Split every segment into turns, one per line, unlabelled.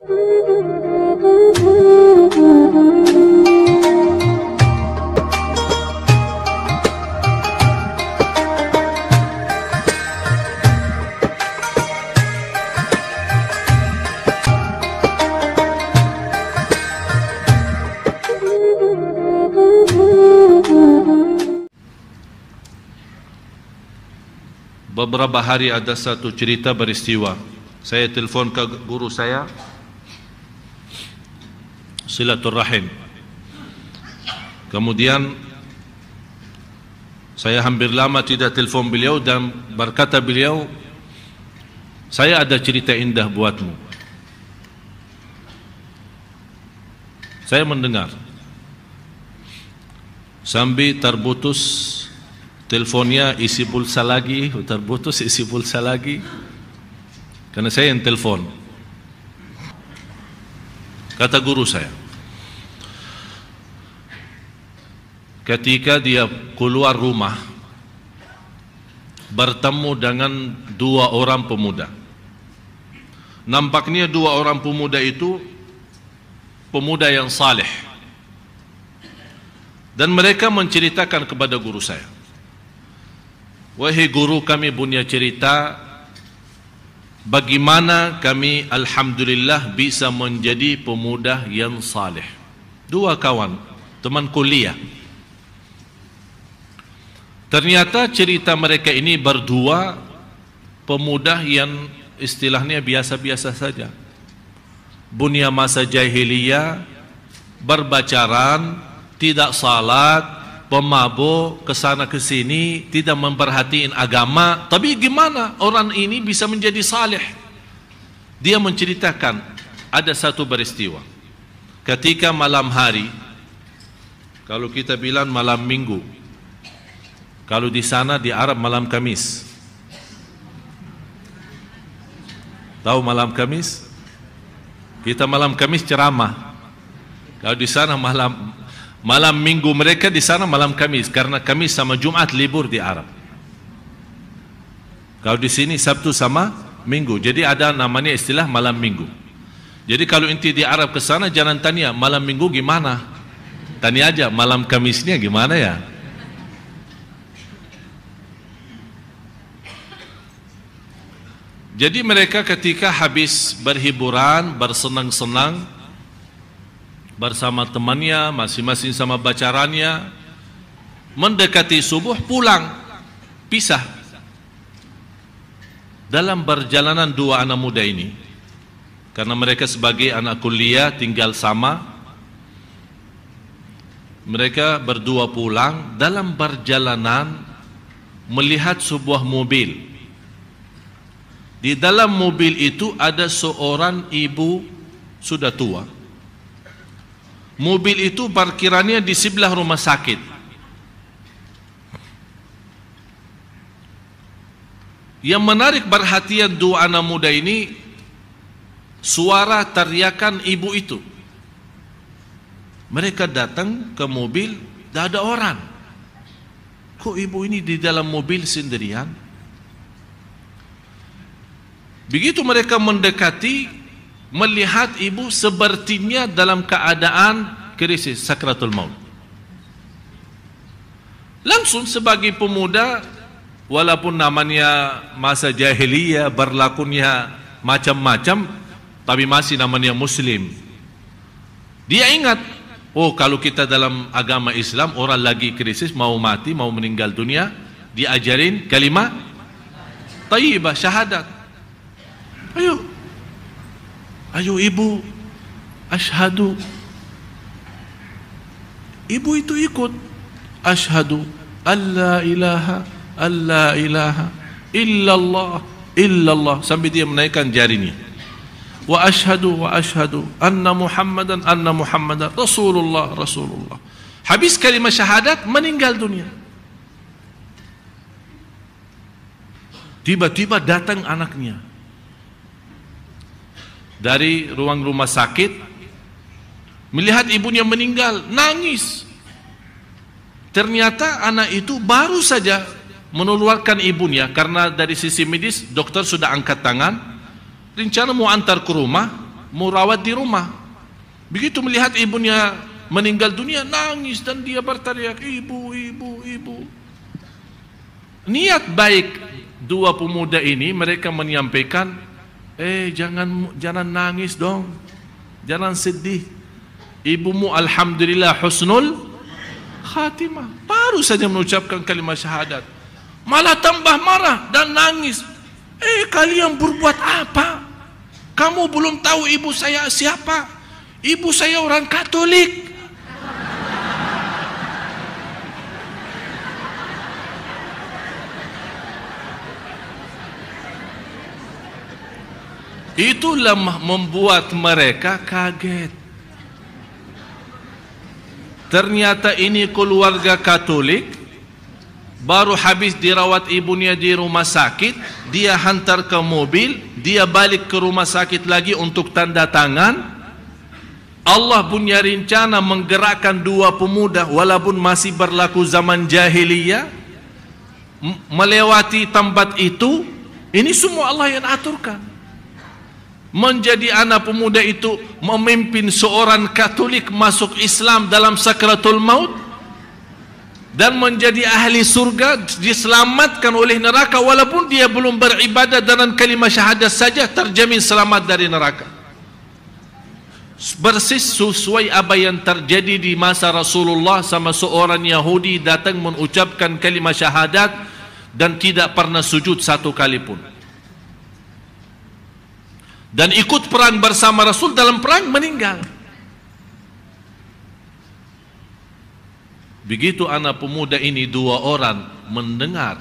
Beberapa hari ada satu cerita beristiwa. Saya telefon ke guru saya, silaturahim. Kemudian saya hampir lama tidak telefon beliau dan berkata beliau, saya ada cerita indah buatmu. Saya mendengar sambil terputus teleponnya, isi pulsa lagi, terputus isi pulsa lagi, karena saya yang telepon. Kata guru saya, ketika dia keluar rumah bertemu dengan dua orang pemuda. Nampaknya dua orang pemuda itu pemuda yang saleh, dan mereka menceritakan kepada guru saya, wahai guru, kami punya cerita bagaimana kami alhamdulillah bisa menjadi pemuda yang saleh. Dua kawan, teman kuliah. Ternyata cerita mereka ini berdua pemuda yang istilahnya biasa-biasa saja. Bunya masa jahiliyah, berpacaran, tidak salat, pemabuk, kesana kesini, tidak memperhatiin agama. Tapi gimana orang ini bisa menjadi saleh? Dia menceritakan ada satu peristiwa ketika malam hari, kalau kita bilang malam minggu, kalau di sana di Arab malam Kamis. Tahu malam Kamis? Kita malam Kamis ceramah. Kalau di sana malam minggu, mereka di sana malam Kamis, karena Kamis sama Jumat libur di Arab. Kalau di sini Sabtu sama Minggu, jadi ada namanya istilah malam minggu. Jadi kalau inti di Arab ke sana jangan tanya malam minggu gimana, tanya aja malam Kamisnya gimana ya. Jadi mereka ketika habis berhiburan, bersenang-senang bersama temannya, masing-masing sama bacarannya, mendekati subuh pulang, pisah. Dalam perjalanan dua anak muda ini, karena mereka sebagai anak kuliah tinggal sama, mereka berdua pulang. Dalam perjalanan melihat sebuah mobil. Di dalam mobil itu ada seorang ibu sudah tua. Mobil itu parkirannya di sebelah rumah sakit. Yang menarik perhatian dua anak muda ini, suara teriakan ibu itu. Mereka datang ke mobil, tidak ada orang. Kok ibu ini di dalam mobil sendirian? Begitu mereka mendekati, melihat ibu sepertinya dalam keadaan krisis, sakratul maut. Langsung sebagai pemuda, walaupun namanya masa jahiliyah, berlakunya macam-macam, tapi masih namanya muslim. Dia ingat, oh kalau kita dalam agama Islam, orang lagi krisis, mau mati, mau meninggal dunia, diajarin kalimat thayyibah, syahadat. Ayo ibu, asyhadu. Ibu itu ikut, asyhadu alla ilaha illallah, sampai dia menaikkan jarinya. Wa asyhadu anna muhammadan rasulullah. Habis kalimat syahadat, meninggal dunia. Tiba-tiba datang anaknya dari ruang rumah sakit, melihat ibunya meninggal, nangis. Ternyata anak itu baru saja mengeluarkan ibunya, karena dari sisi medis dokter sudah angkat tangan, rencana mau antar ke rumah, merawat di rumah. Begitu melihat ibunya meninggal dunia, nangis dan dia berteriak, ibu, ibu, ibu. Niat baik dua pemuda ini, mereka menyampaikan, jangan nangis dong, jangan sedih. Ibumu alhamdulillah husnul khatimah, baru saja mengucapkan kalimat syahadat, malah tambah marah dan nangis. Kalian berbuat apa? Kamu belum tahu ibu saya siapa? Ibu saya orang Katolik. Itulah membuat mereka kaget. Ternyata ini keluarga Katolik, baru habis dirawat ibunya di rumah sakit, dia hantar ke mobil, dia balik ke rumah sakit lagi untuk tanda tangan. Allah punya rencana menggerakkan dua pemuda walaupun masih berlaku zaman jahiliyah, melewati tempat itu. Ini semua Allah yang aturkan. Menjadi anak pemuda itu memimpin seorang Katolik masuk Islam dalam sakratul maut, dan menjadi ahli surga, diselamatkan oleh neraka walaupun dia belum beribadah dengan kalimat syahadat saja, terjamin selamat dari neraka. Persis sesuai apa yang terjadi di masa Rasulullah, sama seorang Yahudi datang mengucapkan kalimat syahadat dan tidak pernah sujud satu kali pun, dan ikut perang bersama Rasul, dalam perang meninggal. Begitu anak pemuda ini dua orang mendengar,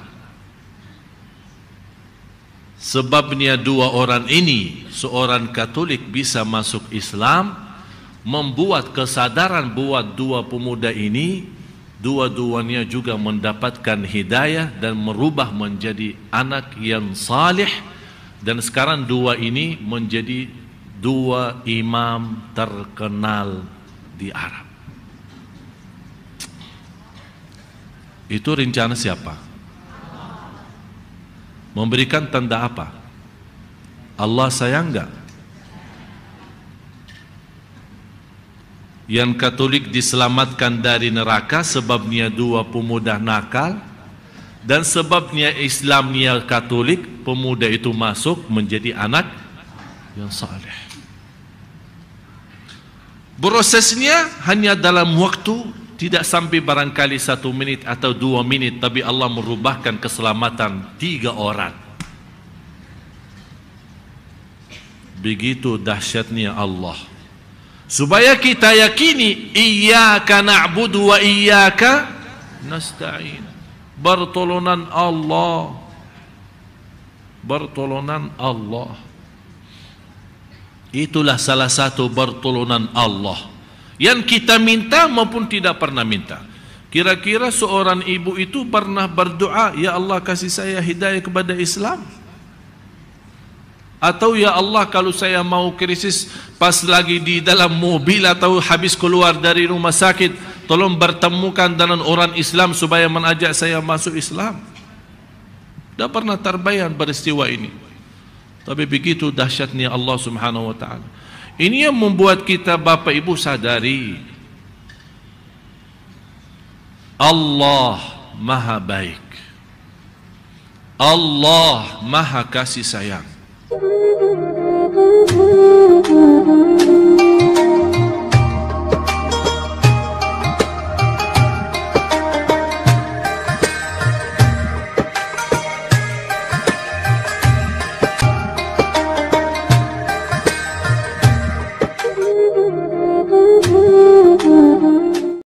sebabnya dua orang ini, seorang Katolik bisa masuk Islam, membuat kesadaran buat dua pemuda ini, dua-duanya juga mendapatkan hidayah dan merubah menjadi anak yang salih. Dan sekarang dua ini menjadi dua imam terkenal di Arab. Itu rencana siapa? Memberikan tanda apa? Allah sayang enggak? Yang Katolik diselamatkan dari neraka sebabnya dua pemuda nakal, dan sebabnya Islamnya Katolik, pemuda itu masuk menjadi anak yang saleh. Prosesnya hanya dalam waktu tidak sampai barangkali 1 menit atau 2 menit, tapi Allah merubahkan keselamatan 3 orang. Begitu dahsyatnya Allah. Supaya kita yakini, iyyaka na'budu wa iyyaka nasta'in. Pertolongan Allah, pertolongan Allah. Itulah salah satu pertolongan Allah yang kita minta maupun tidak pernah minta. Kira-kira seorang ibu itu pernah berdoa, ya Allah kasih saya hidayah kepada Islam? Atau ya Allah kalau saya mau krisis pas lagi di dalam mobil atau habis keluar dari rumah sakit, tolong bertemukan dengan orang Islam supaya mengajak saya masuk Islam. Tidak pernah terbayang peristiwa ini. Tapi begitu dahsyatnya Allah Subhanahu wa ta'ala. Ini yang membuat kita Bapak Ibu sadari, Allah Maha baik, Allah Maha kasih sayang.